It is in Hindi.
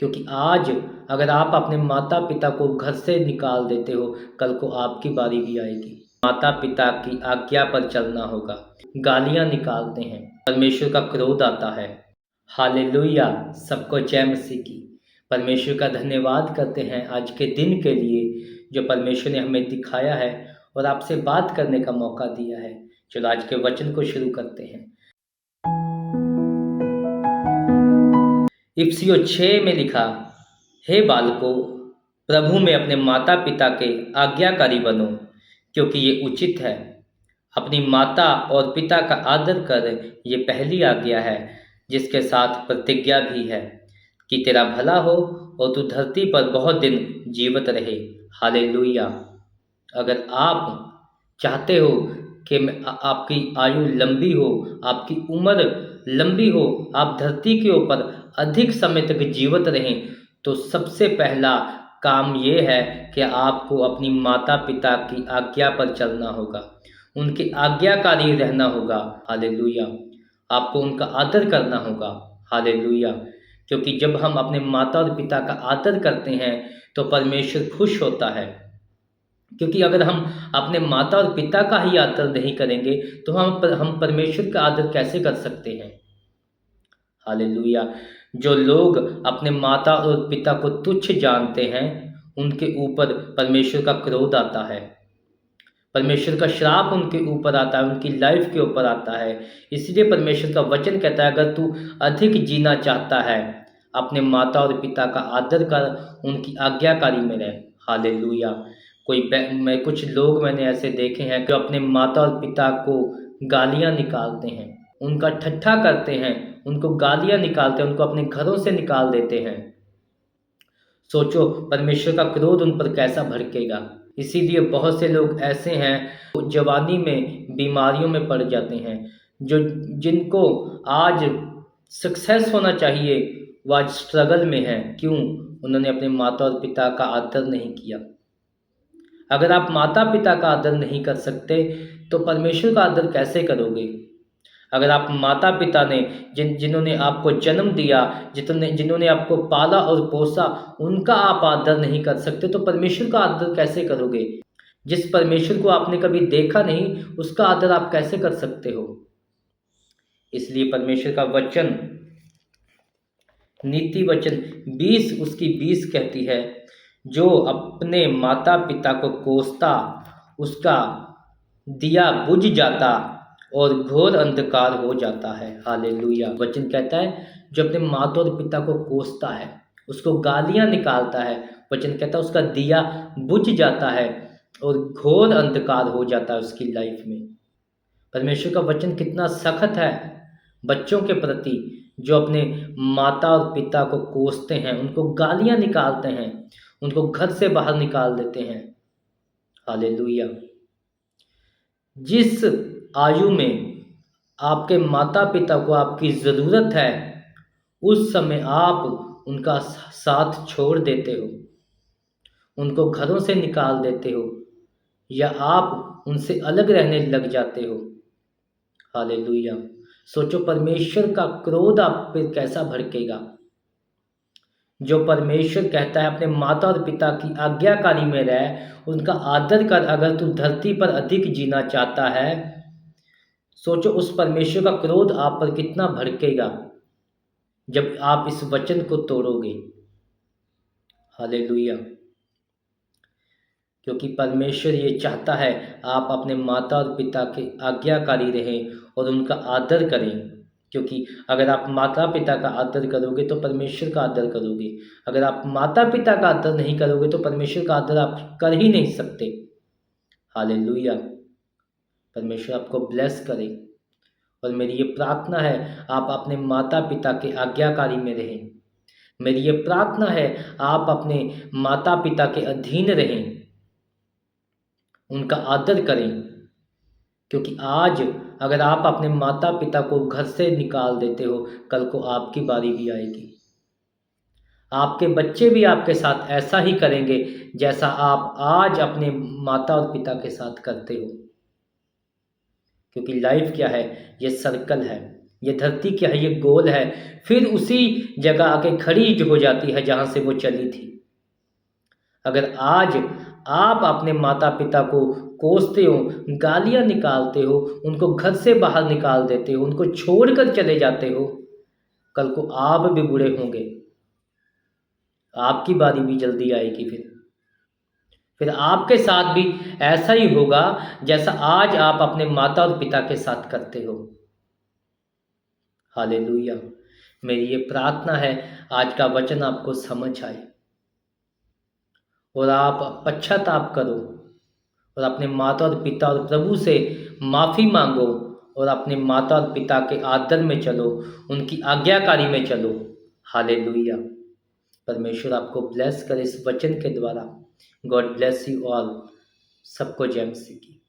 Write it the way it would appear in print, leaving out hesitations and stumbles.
क्योंकि आज अगर आप अपने माता पिता को घर से निकाल देते हो, कल को आपकी बारी भी आएगी। माता पिता की आज्ञा पर चलना होगा। गालियां निकालते हैं, परमेश्वर का क्रोध आता है। हालेलुया, सबको जय मसीह की। परमेश्वर का धन्यवाद करते हैं आज के दिन के लिए जो परमेश्वर ने हमें दिखाया है और आपसे बात करने का मौका दिया है। चलो आज के वचन को शुरू करते हैं। इफिसियों 6 में लिखा, हे बालकों, प्रभु में अपने माता पिता के आज्ञाकारी बनो, क्योंकि ये उचित है। अपनी माता और पिता का आदर कर, ये पहली आज्ञा है, जिसके साथ प्रतिज्ञा भी है कि तेरा भला हो और तू धरती पर बहुत दिन जीवित रहे। हालेलुया। अगर आप चाहते हो कि आपकी आयु लंबी हो, आपकी उम्र लंबी हो, आप धरती के ऊपर अधिक समय तक जीवित रहें, तो सबसे पहला काम ये है कि आपको अपनी माता पिता की आज्ञा पर चलना होगा, उनकी आज्ञाकारी रहना होगा। हालेलुया। आपको उनका आदर करना होगा। हालेलुया। क्योंकि जब हम अपने माता और पिता का आदर करते हैं तो परमेश्वर खुश होता है। क्योंकि अगर हम अपने माता और पिता का ही आदर नहीं करेंगे तो हम परमेश्वर का आदर कैसे कर सकते हैं। हालेलुया। जो लोग अपने माता और पिता को तुच्छ जानते हैं, उनके ऊपर परमेश्वर का क्रोध आता है, परमेश्वर का श्राप उनके ऊपर आता है, उनकी लाइफ के ऊपर आता है। इसलिए परमेश्वर का वचन कहता है, अगर तू अधिक जीना चाहता है, अपने माता और पिता का आदर कर, उनकी आज्ञाकारी में रह। हालेलुया। मैं कुछ लोग मैंने ऐसे देखे हैं जो अपने माता और पिता को गालियां निकालते हैं, उनका ठट्ठा करते हैं, उनको गालियां निकालते हैं, उनको अपने घरों से निकाल देते हैं। सोचो परमेश्वर का क्रोध उन पर कैसा भड़केगा। इसीलिए बहुत से लोग ऐसे हैं जो जवानी में बीमारियों में पड़ जाते हैं, जो जिनको आज सक्सेस होना चाहिए वो आज स्ट्रगल में है। क्यों? उन्होंने अपने माता और पिता का आदर नहीं किया। अगर आप माता पिता का आदर नहीं कर सकते तो परमेश्वर का आदर कैसे करोगे? अगर आप माता पिता ने जिन्होंने आपको जन्म दिया, जिन्होंने आपको पाला और पोसा, उनका आप आदर नहीं कर सकते तो परमेश्वर का आदर कैसे करोगे? जिस परमेश्वर को आपने कभी देखा नहीं, उसका आदर आप कैसे कर सकते हो? इसलिए परमेश्वर का वचन, नीति वचन 20 उसकी 20 कहती है, जो अपने माता पिता को कोसता उसका दिया बुझ जाता और घोर अंधकार हो जाता है। हालेलुया। वचन कहता है जो अपने माता और पिता को कोसता है, उसको गालियां निकालता है, वचन कहता है उसका दिया बुझ जाता है और घोर अंधकार हो जाता है उसकी लाइफ में। परमेश्वर का वचन कितना सख्त है बच्चों के प्रति, जो अपने माता और पिता को कोसते हैं, उनको गालियां निकालते हैं, उनको घर से बाहर निकाल देते हैं। हालेलुया। जिस आयु में आपके माता पिता को आपकी ज़रूरत है, उस समय आप उनका साथ छोड़ देते हो, उनको घरों से निकाल देते हो, या आप उनसे अलग रहने लग जाते हो। हालेलुया। सोचो परमेश्वर का क्रोध आप पे कैसा भड़केगा। जो परमेश्वर कहता है अपने माता और पिता की आज्ञाकारी में रह, उनका आदर कर, अगर तू धरती पर अधिक जीना चाहता है। सोचो उस परमेश्वर का क्रोध आप पर कितना भड़केगा जब आप इस वचन को तोड़ोगे। हालेलुया। क्योंकि परमेश्वर ये चाहता है आप अपने माता और पिता के आज्ञाकारी रहें और उनका आदर करें। क्योंकि अगर आप माता पिता का आदर करोगे तो परमेश्वर का आदर करोगे। अगर आप माता पिता का आदर नहीं करोगे तो परमेश्वर का आदर आप कर ही नहीं सकते। हालेलुया। परमेश्वर आपको ब्लेस करे और मेरी ये प्रार्थना है आप अपने माता पिता के आज्ञाकारी में रहें। मेरी ये प्रार्थना है आप अपने माता पिता के अधीन रहें, उनका आदर करें। क्योंकि आज अगर आप अपने माता पिता को घर से निकाल देते हो, कल को आपकी बारी भी आएगी। आपके बच्चे भी आपके साथ ऐसा ही करेंगे जैसा आप आज अपने माता और पिता के साथ करते हो। क्योंकि लाइफ क्या है? ये सर्कल है। ये धरती क्या है, ये गोल है, फिर उसी जगह आके खड़ी जो हो जाती है जहाँ से वो चली थी। अगर आज आप अपने माता पिता को कोसते हो, गालियाँ निकालते हो, उनको घर से बाहर निकाल देते हो, उनको छोड़कर चले जाते हो, कल को आप भी बूढ़े होंगे, आपकी बारी भी जल्दी आएगी। फिर आपके साथ भी ऐसा ही होगा जैसा आज आप अपने माता और पिता के साथ करते हो। हालेलुया। मेरी ये प्रार्थना है आज का वचन आपको समझ आए और आप पश्चाताप करो और अपने माता और पिता और प्रभु से माफ़ी मांगो और अपने माता और पिता के आदर में चलो, उनकी आज्ञाकारी में चलो। हालेलुया। परमेश्वर आपको ब्लेस करे इस वचन के द्वारा। God bless you all. सबको जय मसीह की।